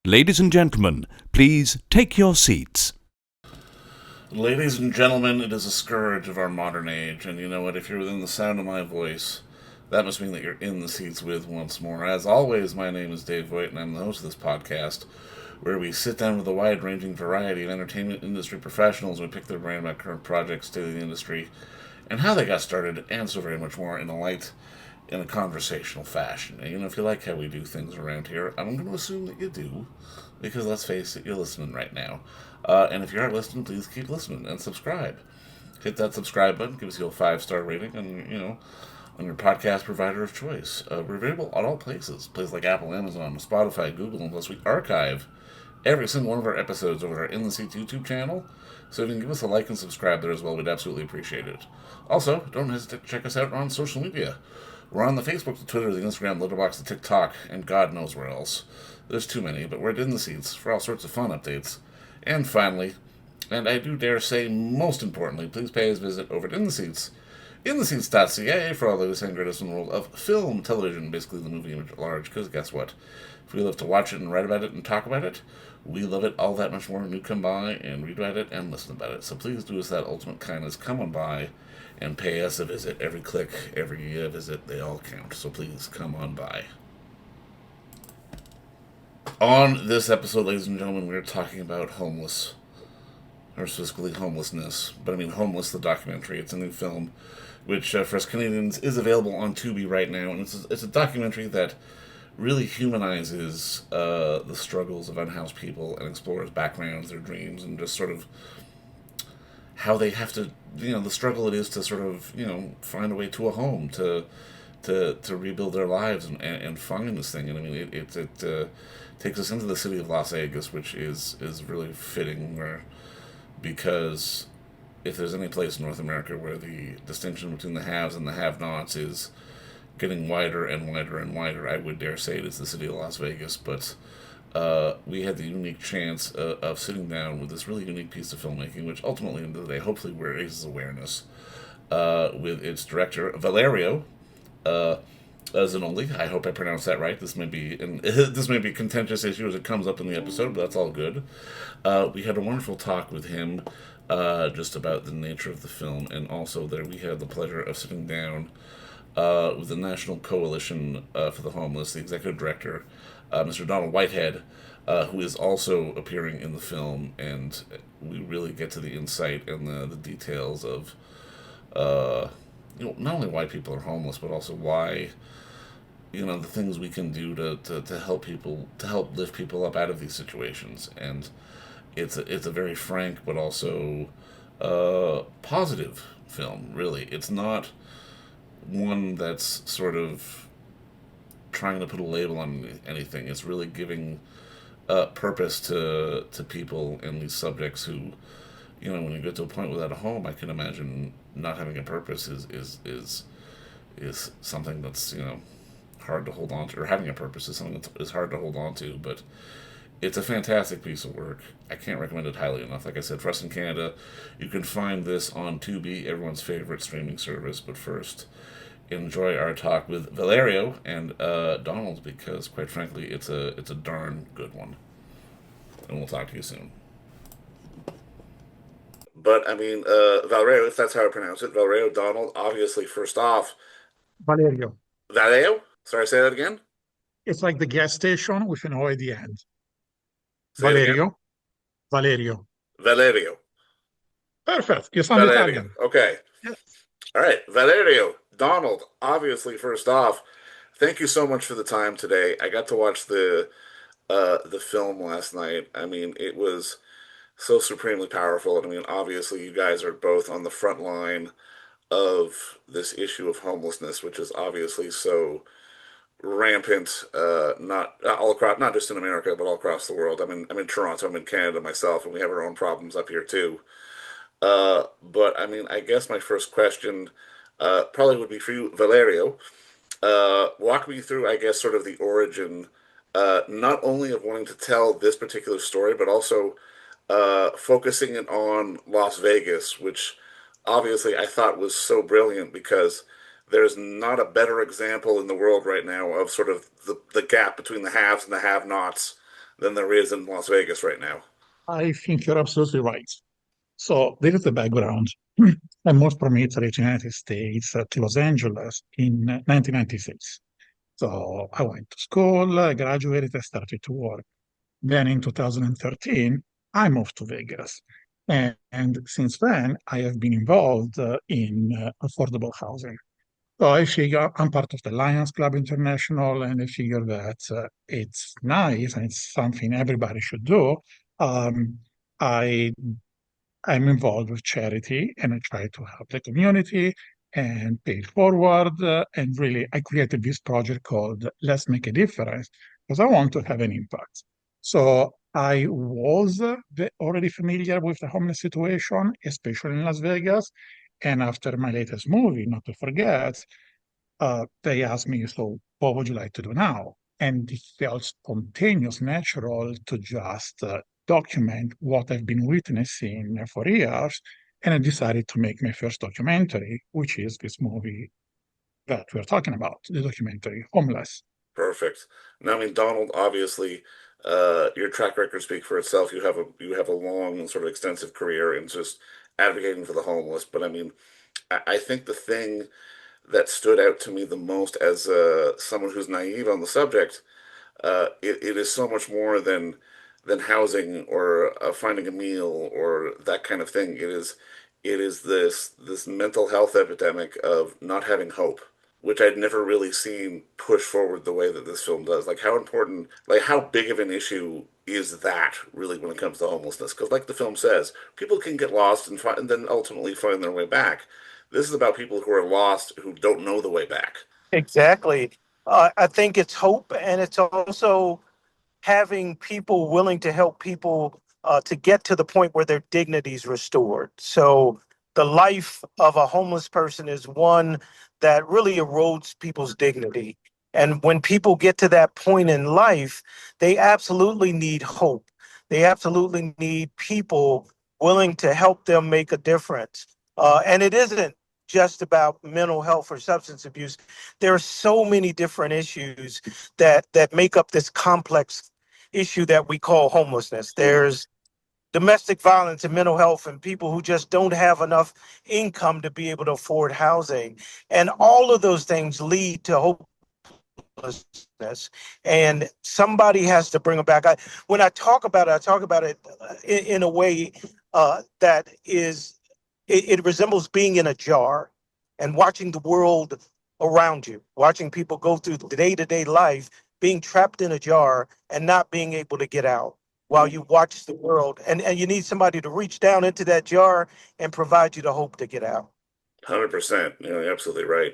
Ladies and gentlemen, please take your seats. Ladies and gentlemen, it is a scourge of our modern age, and you know what? If you're within the sound of my voice, that must mean that you're in the seats with once more. As always, my name is Dave Voigt, and I'm the host of this podcast, where we sit down with a wide-ranging variety of entertainment industry professionals and we pick their brain about current projects, state of the industry, and how they got started, and so very much more in a conversational fashion. And, you know, if you like how we do things around here, I'm going to assume that you do, because let's face it, you're listening right now. And if you aren't listening, please keep listening and subscribe. Hit that subscribe button, give us a 5-star rating, and on your podcast provider of choice. We're available at all places like Apple, Amazon, Spotify, Google, and plus we archive every single one of our episodes over our In the Seats YouTube channel. So if you can give us a like and subscribe there as well, we'd absolutely appreciate it. Also, don't hesitate to check us out on social media. We're on the Facebook, the Twitter, the Instagram, the Letterboxd, the TikTok, and God knows where else. There's too many, but we're In the Seats for all sorts of fun updates. And finally, and I do dare say most importantly, please pay us a visit over at In the Seats, intheseats.ca for all the latest and greatest in the world of film, television, basically the movie image at large, because guess what? If we love to watch it and write about it and talk about it, we love it all that much more when you come by and read about it and listen about it. So please do us that ultimate kindness, come on by and pay us a visit. Every click, every visit, they all count. So please come on by. On this episode, ladies and gentlemen, we're talking about homeless, or specifically homelessness. But I mean Homeless, the documentary. It's a new film, which for us Canadians is available on Tubi right now. And it's a documentary that really humanizes the struggles of unhoused people and explores backgrounds, their dreams, and just sort of how they have to, the struggle it is to sort of, find a way to a home, to rebuild their lives and find this thing. And I mean, it takes us into the city of Las Vegas, which is really fitting, because if there's any place in North America where the distinction between the haves and the have-nots is getting wider and wider and wider, I would dare say it is the city of Las Vegas. But we had the unique chance of sitting down with this really unique piece of filmmaking, which ultimately, in the day, hopefully raises awareness, with its director, Valerio Zanoli. I hope I pronounced that right. This may be a contentious issue as it comes up in the episode, but that's all good. We had a wonderful talk with him, just about the nature of the film, and also there we had the pleasure of sitting down with the National Coalition for the Homeless, the executive director, Mr. Donald Whitehead, who is also appearing in the film, and we really get to the insight and the details of not only why people are homeless, but also why, the things we can do to help people, to help lift people up out of these situations. And it's a very frank but also positive film, really. It's not one that's sort of trying to put a label on anything. It's really giving purpose to people and these subjects who, when you get to a point without a home, I can imagine not having a purpose is something that's hard to hold on to, or having a purpose is something that is hard to hold on to. But it's a fantastic piece of work. I can't recommend it highly enough. Like I said, for us in Canada, you can find this on Tubi, everyone's favorite streaming service. But first, enjoy our talk with Valerio and Donald, because quite frankly, it's a darn good one. And we'll talk to you soon. But I mean, Valerio, if that's how I pronounce it, Valerio, Donald, obviously, first off, Valerio. Valerio? Sorry, say that again? It's like the gas station with an O at the end. Say it again. Valerio. Valerio. Valerio. Perfect. You sound Valerio. Italian. Okay. Yes. All right. Valerio, Donald, obviously, first off, thank you so much for the time today. I got to watch the film last night. I mean, it was so supremely powerful. And I mean, obviously, you guys are both on the front line of this issue of homelessness, which is obviously so rampant, not all across, not just in America, but all across the world. I'm in Toronto, I'm in Canada myself, and we have our own problems up here too. But I mean, I guess my first question probably would be for you, Valerio. Walk me through, I guess, sort of the origin, not only of wanting to tell this particular story, but also focusing it on Las Vegas, which obviously I thought was so brilliant, because there's not a better example in the world right now of sort of the gap between the haves and the have-nots than there is in Las Vegas right now. I think you're absolutely right. So there is the background. I moved from Italy to the United States to Los Angeles in 1996. So I went to school, I graduated, I started to work. Then in 2013, I moved to Vegas. And since then, I have been involved in affordable housing. So I figure I'm part of the Lions Club International, and I figure that it's nice and it's something everybody should do. Um, I I'm involved with charity, and I try to help the community and pay it forward. And really, I created this project called Let's Make a Difference because I want to have an impact. So I was already familiar with the homeless situation, especially in Las Vegas. And after my latest movie, Not to Forget, they asked me, so what would you like to do now? And it felt spontaneous, natural to just document what I've been witnessing for years. And I decided to make my first documentary, which is this movie that we're talking about, the documentary Homeless. Perfect. Now, I mean, Donald, obviously, your track record speaks for itself. You have a long and sort of extensive career in just advocating for the homeless. But I mean, I think the thing that stood out to me the most as someone who's naive on the subject, it is so much more than housing or finding a meal or that kind of thing. It is this mental health epidemic of not having hope, which I'd never really seen push forward the way that this film does. Like how important, like how big of an issue is that really when it comes to homelessness? Because like the film says, people can get lost and then ultimately find their way back. This is about people who are lost who don't know the way back. Exactly. I think it's hope, and it's also having people willing to help people to get to the point where their dignity is restored. So the life of a homeless person is one that really erodes people's dignity. And when people get to that point in life, they absolutely need hope. They absolutely need people willing to help them make a difference. And it isn't just about mental health or substance abuse. There are so many different issues that make up this complex issue that we call homelessness. There's domestic violence and mental health and people who just don't have enough income to be able to afford housing. And all of those things lead to hopelessness. And somebody has to bring them back. When I talk about it in a way that is, it resembles being in a jar and watching the world around you, watching people go through the day-to-day life, being trapped in a jar and not being able to get out while you watch the world. And you need somebody to reach down into that jar and provide you the hope to get out. 100%. You're absolutely right.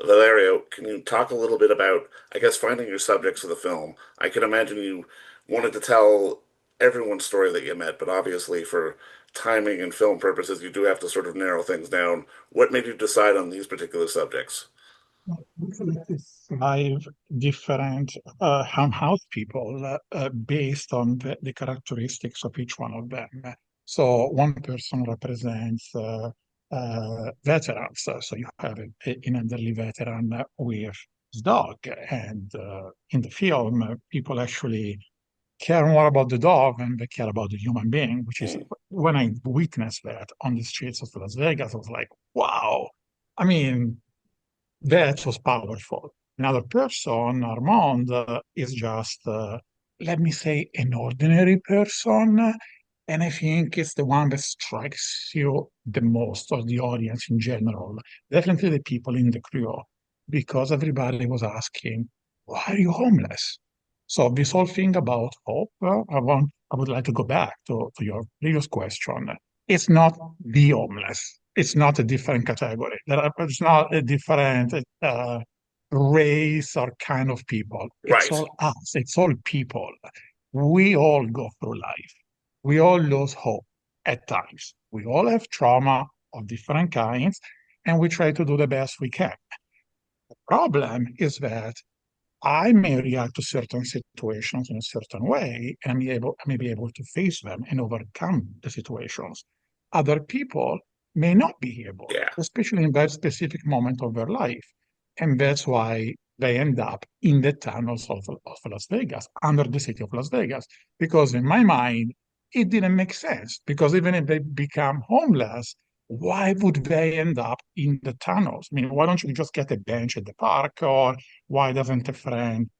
Valerio, can you talk a little bit about, I guess, finding your subjects for the film? I can imagine you wanted to tell everyone's story that you met, but obviously for timing and film purposes, you do have to sort of narrow things down. What made you decide on these particular subjects? We selected five different house people based on the characteristics of each one of them. So one person represents veterans. So you have an elderly veteran with his dog, and in the film, people actually care more about the dog than they care about the human being, which is Hmm. when I witnessed that on the streets of Las Vegas, I was like, wow. I mean, that was powerful. Another person, Armand, is just, let me say, an ordinary person. And I think it's the one that strikes you the most, or the audience in general. Definitely the people in the crew, because everybody was asking, why are you homeless? So this whole thing about hope, I would like to go back to your previous question. It's not the homeless. It's not a different category. It's not a different race or kind of people. It's Right. all us. It's all people. We all go through life. We all lose hope at times. We all have trauma of different kinds, and we try to do the best we can. The problem is that I may react to certain situations in a certain way, and I may be able to face them and overcome the situations. Other people may not be able, Yeah. especially in that specific moment of their life. And that's why they end up in the tunnels of Las Vegas, under the city of Las Vegas. Because in my mind, it didn't make sense. Because even if they become homeless, why would they end up in the tunnels? I mean, why don't you just get a bench at the park? Or why doesn't a friend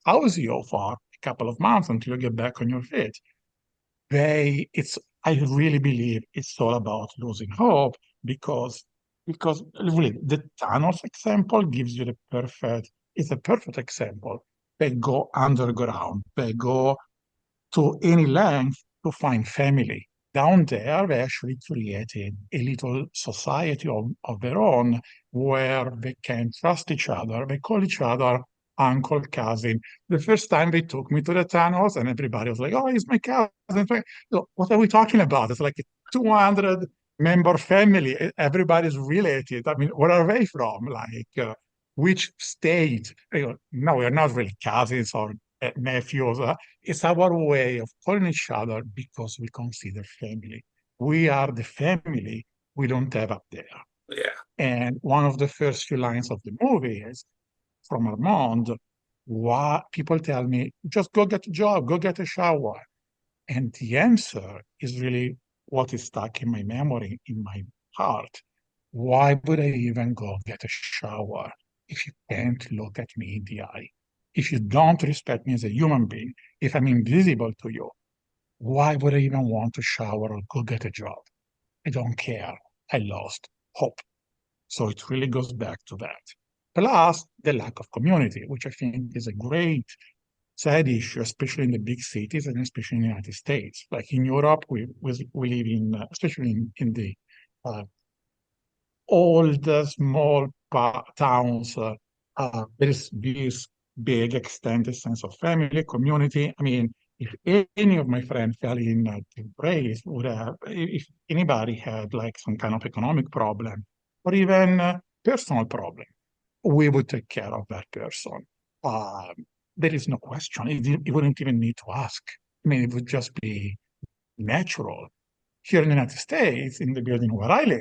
house you for a couple of months until you get back on your feet? I really believe it's all about losing hope because really the Thanos example gives you it's a perfect example. They go underground, they go to any length to find family. Down there, they actually created a little society of their own where they can trust each other. They call each other uncle, cousin. The first time they took me to the tunnels, and everybody was like, "Oh, he's my cousin." So, what are we talking about? It's like a 200 member family. Everybody's related. I mean, where are they from? Which state? No, we're not really cousins or nephews. It's our way of calling each other because we consider family. We are the family we don't have up there. Yeah. And one of the first few lines of the movie is from Armand, why people tell me, just go get a job, go get a shower. And the answer is really what is stuck in my memory, in my heart. Why would I even go get a shower if you can't look at me in the eye? If you don't respect me as a human being, if I'm invisible to you, why would I even want to shower or go get a job? I don't care. I lost hope. So it really goes back to that. Plus, the lack of community, which I think is a great side issue, especially in the big cities and especially in the United States. Like in Europe, we live in, especially in the uh, all the small towns, there is this big extended sense of family, community. I mean, if any of my friends fell in the race, would have, if anybody had like some kind of economic problem or even personal problem, we would take care of that person. There is no question. It wouldn't even need to ask. I mean, it would just be natural. Here in the United States, in the building where I live,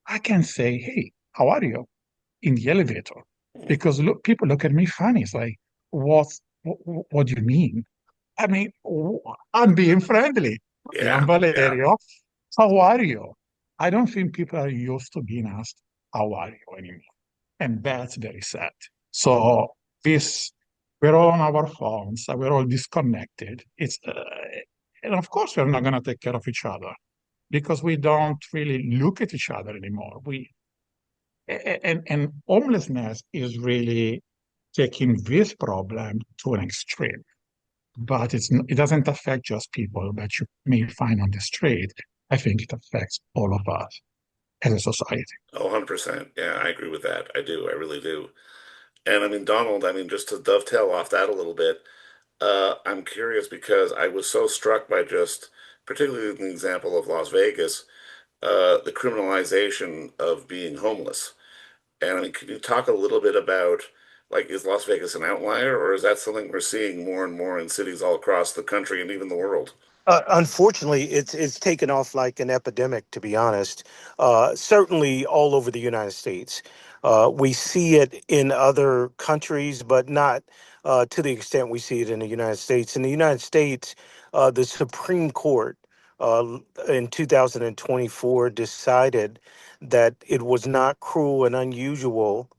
I can say, "Hey, how are you?" in the elevator. Because people look at me funny. It's like, what do you mean? I mean, I'm being friendly. Hey, I'm Yeah. Yeah. Valerio. How are you? I don't think people are used to being asked, how are you anymore? And that's very sad. So this, we're all on our phones, we're all disconnected. And of course, we're not going to take care of each other because we don't really look at each other anymore. And homelessness is really taking this problem to an extreme. But it doesn't affect just people that you may find on the street. I think it affects all of us as a society. Oh, 100%. Yeah, I agree with that. I do. I really do. And I mean, Donald, I mean, just to dovetail off that a little bit, I'm curious because I was so struck by just, particularly in the example of Las Vegas, the criminalization of being homeless. And I mean, can you talk a little bit about, like, is Las Vegas an outlier, or is that something we're seeing more and more in cities all across the country and even the world? Unfortunately, it's taken off like an epidemic, to be honest. Certainly all over the United States. We see it in other countries, but not to the extent we see it in the United States. In the United States, the Supreme Court in 2024 decided that it was not cruel and unusual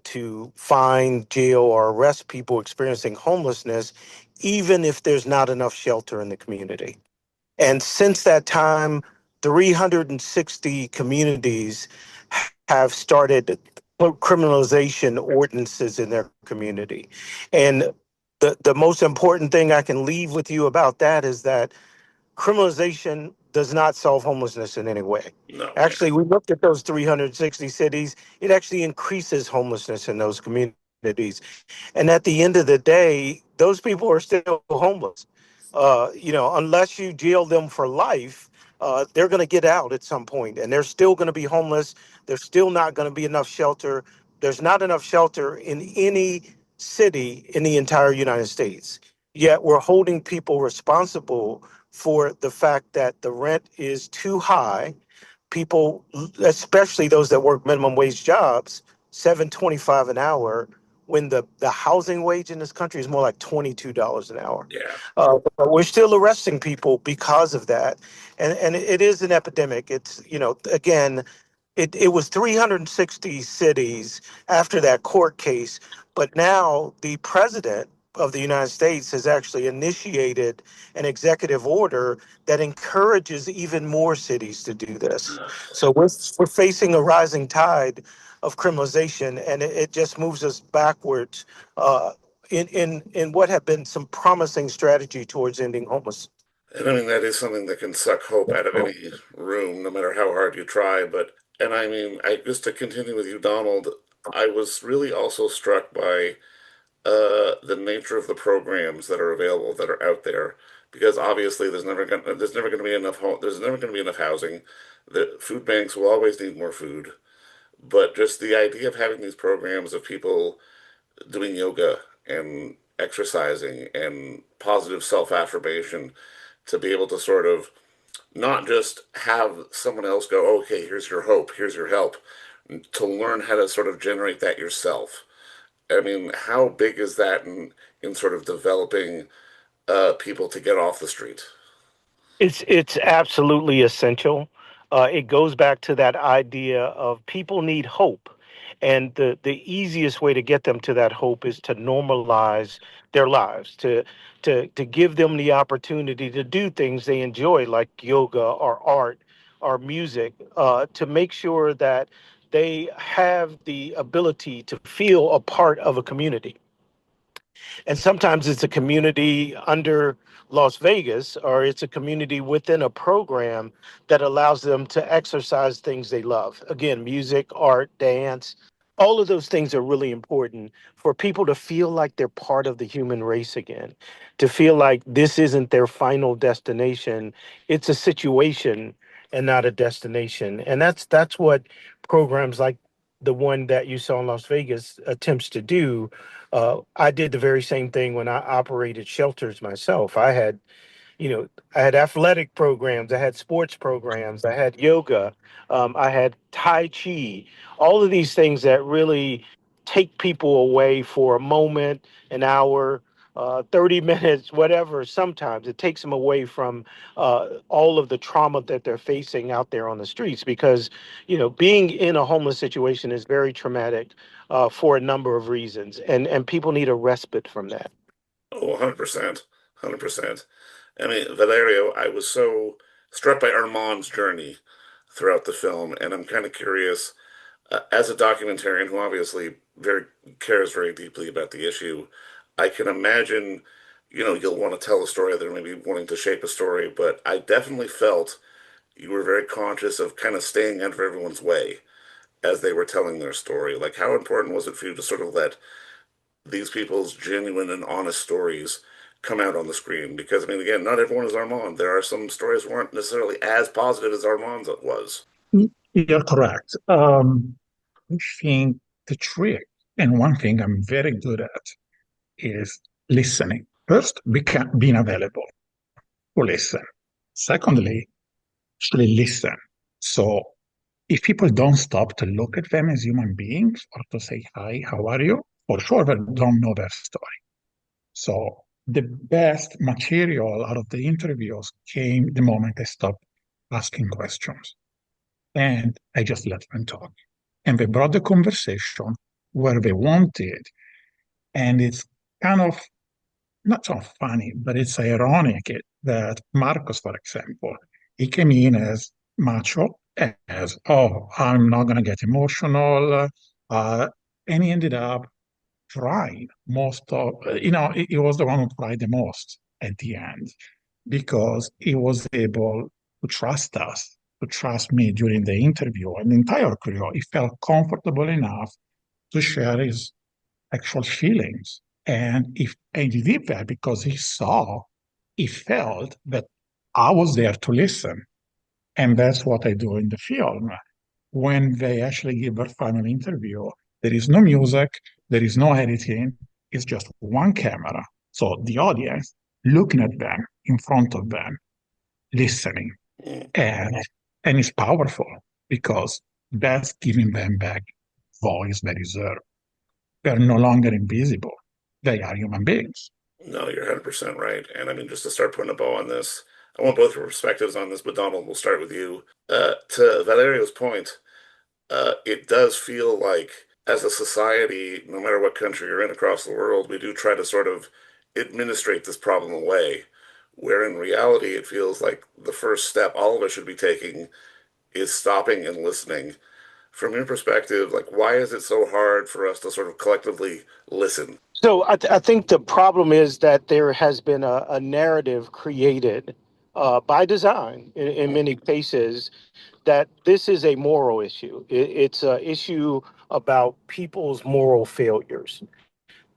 to fine, jail, or arrest people experiencing homelessness, even if there's not enough shelter in the community. And since that time, 360 communities have started criminalization ordinances in their community. And the most important thing I can leave with you about that is that criminalization does not solve homelessness in any way. No. Actually, we looked at those 360 cities, it actually increases homelessness in those communities. And at the end of the day, those people are still homeless. Unless you jail them for life, they're going to get out at some point and they're still going to be homeless. There's still not going to be enough shelter. There's not enough shelter in any city in the entire United States. Yet we're holding people responsible for the fact that the rent is too high. People, especially those that work minimum wage jobs, 7.25 an hour, when the housing wage in this country is more like $22 an hour. Yeah. But we're still arresting people because of that, and it is an epidemic. It's, again, it was 360 cities after that court case, but now the president of the United States has actually initiated an executive order that encourages even more cities to do this. So we're facing a rising tide of criminalization, and it just moves us backwards in what have been some promising strategy towards ending homelessness. And I mean, that is something that can suck hope out of any room, no matter how hard you try. And I mean, just to continue with you, Donald, I was really also struck by the nature of the programs that are available, that are out there, because obviously there's never going to be enough there's never going to be enough housing. The food banks will always need more food, but just the idea of having these programs of people doing yoga and exercising and positive self-affirmation to be able to sort of not just have someone else go, okay, here's your hope, here's your help, to learn how to sort of generate that yourself. I mean, how big is that in sort of developing people to get off the street? It's absolutely essential. It goes back to that idea of people need hope, and the easiest way to get them to that hope is to normalize their lives, to give them the opportunity to do things they enjoy, like yoga or art or music, to make sure that they have the ability to feel a part of a community. And sometimes it's a community under Las Vegas, or it's a community within a program that allows them to exercise things they love. Again, music, art, dance, all of those things are really important for people to feel like they're part of the human race again, to feel like this isn't their final destination. It's a situation and not a destination. And that's what programs like the one that you saw in Las Vegas attempts to do. I did the very same thing when I operated shelters myself. I had athletic programs, I had sports programs, I had yoga, I had Tai Chi, all of these things that really take people away for a moment, an hour, 30 minutes, whatever. Sometimes it takes them away from all of the trauma that they're facing out there on the streets, because, being in a homeless situation is very traumatic for a number of reasons. And people need a respite from that. Oh, 100%. 100%. I mean, Valerio, I was so struck by Armand's journey throughout the film, and I'm kind of curious, as a documentarian who obviously cares very deeply about the issue, I can imagine, you'll want to tell a story, they're maybe wanting to shape a story, but I definitely felt you were very conscious of kind of staying out of everyone's way as they were telling their story. Like, how important was it for you to sort of let these people's genuine and honest stories come out on the screen? Because, I mean, again, not everyone is Armand. There are some stories that weren't necessarily as positive as Armand's was. You're correct. I think the trick, and one thing I'm very good at, is listening. First, being available to listen. Secondly, actually listen. So if people don't stop to look at them as human beings or to say, hi, how are you? For sure, they don't know their story. So the best material out of the interviews came the moment I stopped asking questions. And I just let them talk. And they brought the conversation where they wanted. And it's kind of not so funny, but it's ironic that Marcos, for example, he came in as macho, as, oh, I'm not going to get emotional. And he ended up crying most of, he was the one who cried the most at the end because he was able to trust us, to trust me during the interview and the entire career. He felt comfortable enough to share his actual feelings. And he did that because he felt that I was there to listen. And that's what I do in the film. When they actually give their final interview, there is no music, there is no editing, it's just one camera. So the audience looking at them in front of them, listening. And and it's powerful because that's giving them back voice they deserve. They're no longer invisible. They are human beings. No, you're 100% right. And I mean, just to start putting a bow on this, I want both your perspectives on this, but Donald, we'll start with you. To Valerio's point, it does feel like as a society, no matter what country you're in across the world, we do try to sort of administrate this problem away, where in reality, it feels like the first step all of us should be taking is stopping and listening. From your perspective, like, why is it so hard for us to sort of collectively listen? So I think the problem is that there has been a narrative created by design in many cases that this is a moral issue. It's an issue about people's moral failures,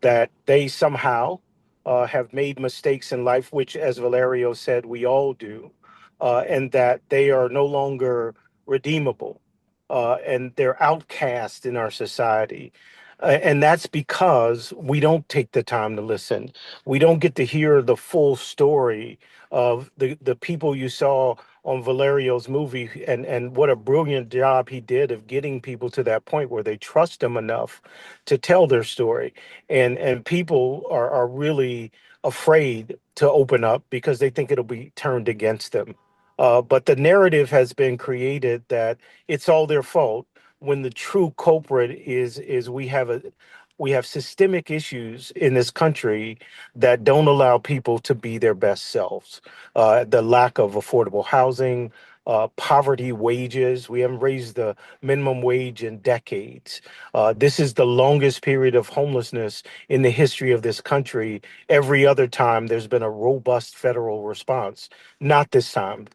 that they somehow have made mistakes in life, which, as Valerio said, we all do, and that they are no longer redeemable, and they're outcast in our society. And that's because we don't take the time to listen. We don't get to hear the full story of the people you saw on Valerio's movie, and what a brilliant job he did of getting people to that point where they trust him enough to tell their story. And people are really afraid to open up because they think it'll be turned against them. But the narrative has been created that it's all their fault when the true culprit is we have systemic issues in this country that don't allow people to be their best selves. The lack of affordable housing, poverty wages. We haven't raised the minimum wage in decades. This is the longest period of homelessness in the history of this country. Every other time, there's been a robust federal response. Not this time.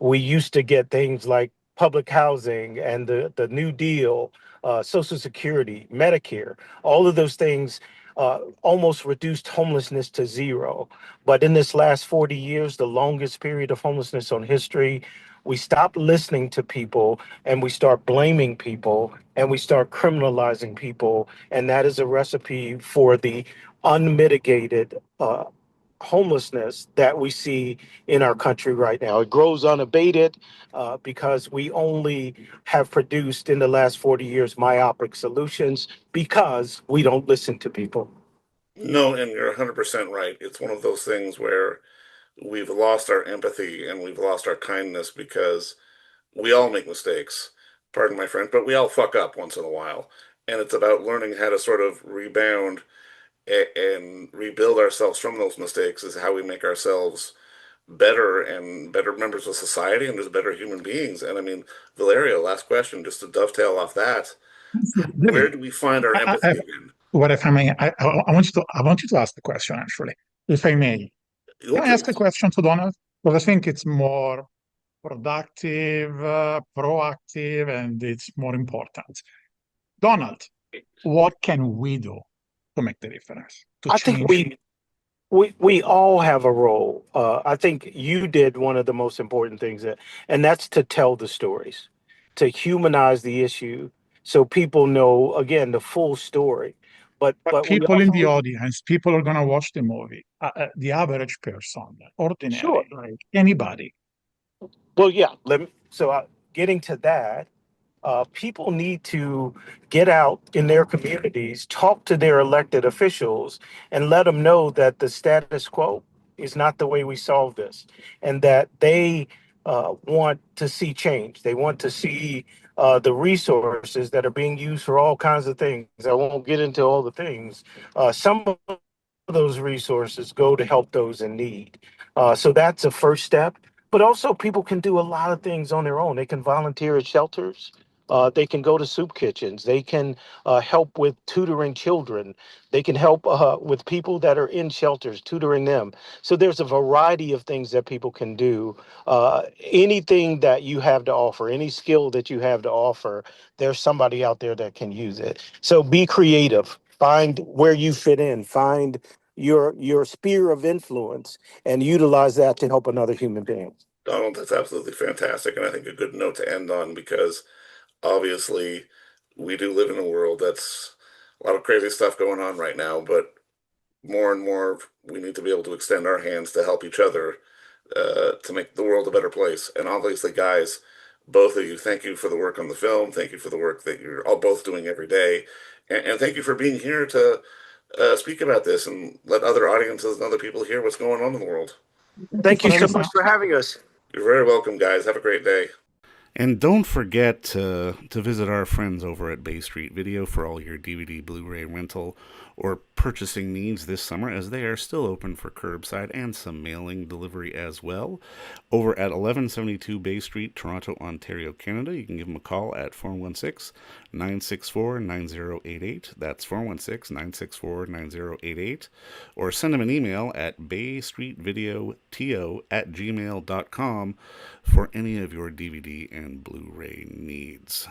We used to get things like public housing and the New Deal, Social Security, Medicare, all of those things almost reduced homelessness to zero. But in this last 40 years, the longest period of homelessness on history, we stop listening to people and we start blaming people and we start criminalizing people. And that is a recipe for the unmitigated homelessness that we see in our country right now. It grows unabated because we only have produced in the last 40 years myopic solutions because we don't listen to people. No, and you're 100% right. It's one of those things where we've lost our empathy and we've lost our kindness because we all make mistakes. Pardon my French, but we all fuck up once in a while. And it's about learning how to sort of rebound and rebuild ourselves from those mistakes is how we make ourselves better and better members of society and as better human beings. And I mean, Valerio, last question, just to dovetail off that, where David, do we find our I, empathy again? what if I may? I want you to ask the question actually, if I may. Oh, Can I ask a please. question to Donald? Because I think it's more productive, proactive, and it's more important. Donald, what can we do to make the difference, to I think change? we all have a role. I think you did one of the most important things, and that's to tell the stories, to humanize the issue, so people know again the full story. But But we people in also the audience, people are going to watch the movie. The average person, sure. ordinary, like anybody. Well, yeah. Getting to that, people need to get out in their communities, talk to their elected officials, and let them know that the status quo is not the way we solve this, and that they want to see change. They want to see the resources that are being used for all kinds of things. I won't get into all the things. Some of those resources go to help those in need. So that's a first step. But also, people can do a lot of things on their own. They can volunteer at shelters. They can go to soup kitchens. They can help with tutoring children. They can help with people that are in shelters, tutoring them. So there's a variety of things that people can do. Anything that you have to offer, any skill that you have to offer, there's somebody out there that can use it. So be creative. Find where you fit in. Find your sphere of influence and utilize that to help another human being. Donald, that's absolutely fantastic. And I think a good note to end on because obviously we do live in a world that's a lot of crazy stuff going on right now, but more and more we need to be able to extend our hands to help each other to make the world a better place. And obviously, guys, both of you. Thank you for the work on the film. Thank you for the work that you're all both doing every day. And thank you for being here to speak about this and let other audiences and other people hear what's going on in the world. Thank you Thank you for so having much us. for having us. You're very welcome, guys. Have a great day. And don't forget to visit our friends over at Bay Street Video for all your DVD, Blu-ray rental, or purchasing needs this summer, as they are still open for curbside and some mailing delivery as well. Over at 1172 Bay Street, Toronto, Ontario, Canada, you can give them a call at 416-964-9088. That's 416-964-9088. Or send them an email at baystreetvideoto@gmail.com for any of your DVD and Blu-ray needs.